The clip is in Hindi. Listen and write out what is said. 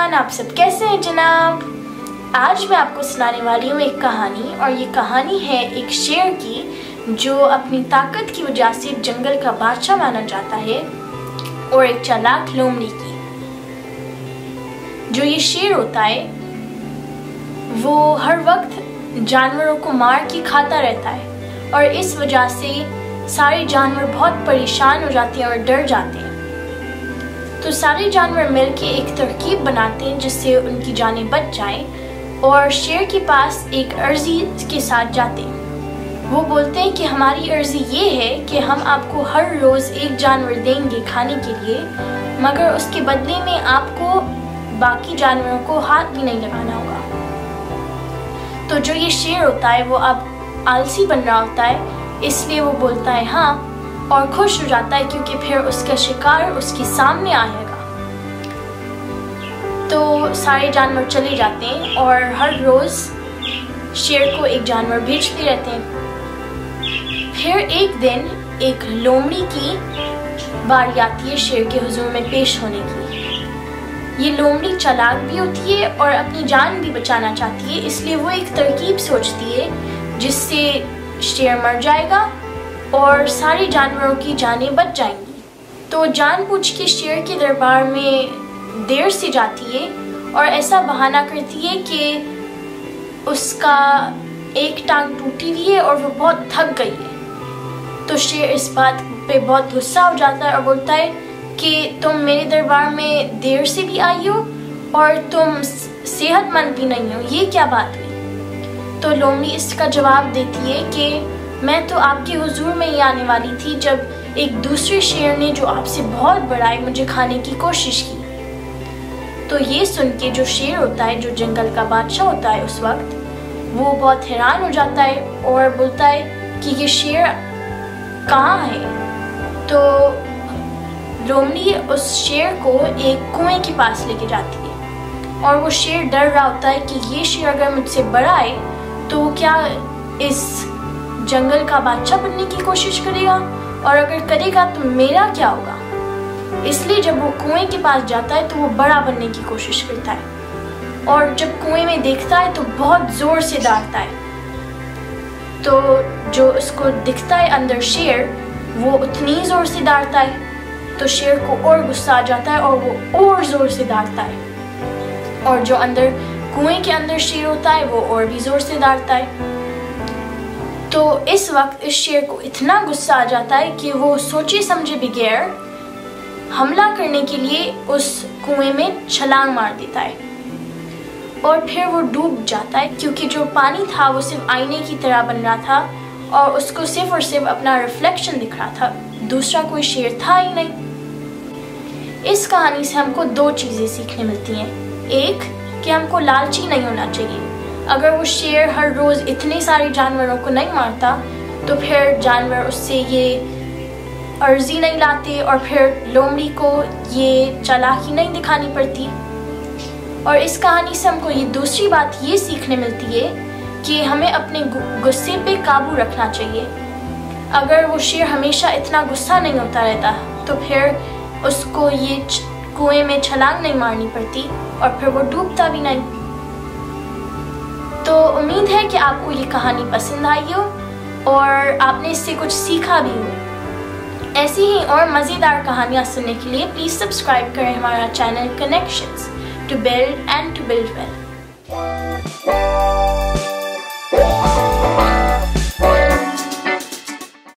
एवरीवन, आप सब कैसे हैं जनाब। आज मैं आपको सुनाने वाली हूँ एक कहानी, और ये कहानी है एक शेर की जो अपनी ताकत की वजह से जंगल का बादशाह माना जाता है, और एक चालाक लोमड़ी की। जो ये शेर होता है वो हर वक्त जानवरों को मार के खाता रहता है, और इस वजह से सारे जानवर बहुत परेशान हो जाते हैं और डर जाते हैं। तो सारे जानवर मिलके एक तरकीब बनाते हैं जिससे उनकी जानें बच जाएं, और शेर के पास एक अर्जी के साथ जाते हैं। वो बोलते हैं कि हमारी अर्जी ये है कि हम आपको हर रोज़ एक जानवर देंगे खाने के लिए, मगर उसके बदले में आपको बाकी जानवरों को हाथ भी नहीं लगाना होगा। तो जो ये शेर होता है वो अब आलसी बन रहा होता है, इसलिए वो बोलता है हाँ, और खुश हो जाता है क्योंकि फिर उसका शिकार उसके सामने आएगा। तो सारे जानवर चले जाते हैं और हर रोज़ शेर को एक जानवर भेजते रहते हैं। फिर एक दिन एक लोमड़ी की बारी आती है शेर के हुजूर में पेश होने की। ये लोमड़ी चालाक भी होती है और अपनी जान भी बचाना चाहती है, इसलिए वो एक तरकीब सोचती है जिससे शेर मर जाएगा और सारे जानवरों की जानें बच जाएंगी। तो जानबूझ के शेर के दरबार में देर से जाती है और ऐसा बहाना करती है कि उसका एक टांग टूटी हुई है और वो बहुत थक गई है। तो शेर इस बात पे बहुत गुस्सा हो जाता है और बोलता है कि तुम मेरे दरबार में देर से भी आई हो और तुम सेहतमंद भी नहीं हो, ये क्या बात हुई। तो लोमड़ी इसका जवाब देती है कि मैं तो आपके हुजूर में ही आने वाली थी जब एक दूसरे शेर ने जो आपसे बहुत बड़ा है मुझे खाने की कोशिश की। तो ये सुन के जो शेर होता है, जो जंगल का बादशाह होता है उस वक्त, वो बहुत हैरान हो जाता है और बोलता है कि ये शेर कहाँ है। तो लोमड़ी उस शेर को एक कुएं के पास लेके जाती है, और वो शेर डर रहा होता है कि ये शेर अगर मुझसे बड़ा है तो क्या इस जंगल का बादशाह बनने की कोशिश करेगा, और अगर करेगा तो मेरा क्या होगा। इसलिए जब वो कुएं के पास जाता है तो वो बड़ा बनने की कोशिश करता है, और जब कुएं में देखता है तो बहुत जोर से दौड़ता है। तो जो उसको दिखता है अंदर शेर, वो उतनी जोर से दौड़ता है तो शेर को और गुस्सा आ जाता है और वो और जोर से दौड़ता है, और जो अंदर कुएं के अंदर शेर होता है वो और भी जोर से दौड़ता है। तो इस वक्त इस शेर को इतना गुस्सा आ जाता है कि वो सोचे समझे बगैर हमला करने के लिए उस कुएं में छलांग मार देता है, और फिर वो डूब जाता है क्योंकि जो पानी था वो सिर्फ आईने की तरह बन रहा था और उसको सिर्फ और सिर्फ अपना रिफ्लेक्शन दिख रहा था, दूसरा कोई शेर था ही नहीं। इस कहानी से हमको दो चीज़ें सीखने मिलती हैं। एक, कि हमको लालची नहीं होना चाहिए। अगर वो शेर हर रोज़ इतने सारे जानवरों को नहीं मारता तो फिर जानवर उससे ये अर्जी नहीं लाते और फिर लोमड़ी को ये चालाकी नहीं दिखानी पड़ती। और इस कहानी से हमको ये दूसरी बात ये सीखने मिलती है कि हमें अपने गुस्से पे काबू रखना चाहिए। अगर वो शेर हमेशा इतना गुस्सा नहीं होता रहता तो फिर उसको ये कुएं में छलांग नहीं मारनी पड़ती और फिर वो डूबता भी नहीं। तो उम्मीद है कि आपको ये कहानी पसंद आई हो और आपने इससे कुछ सीखा भी हो। ऐसी ही और मज़ेदार कहानियाँ सुनने के लिए प्लीज़ सब्सक्राइब करें हमारा channel connections to build and to build well.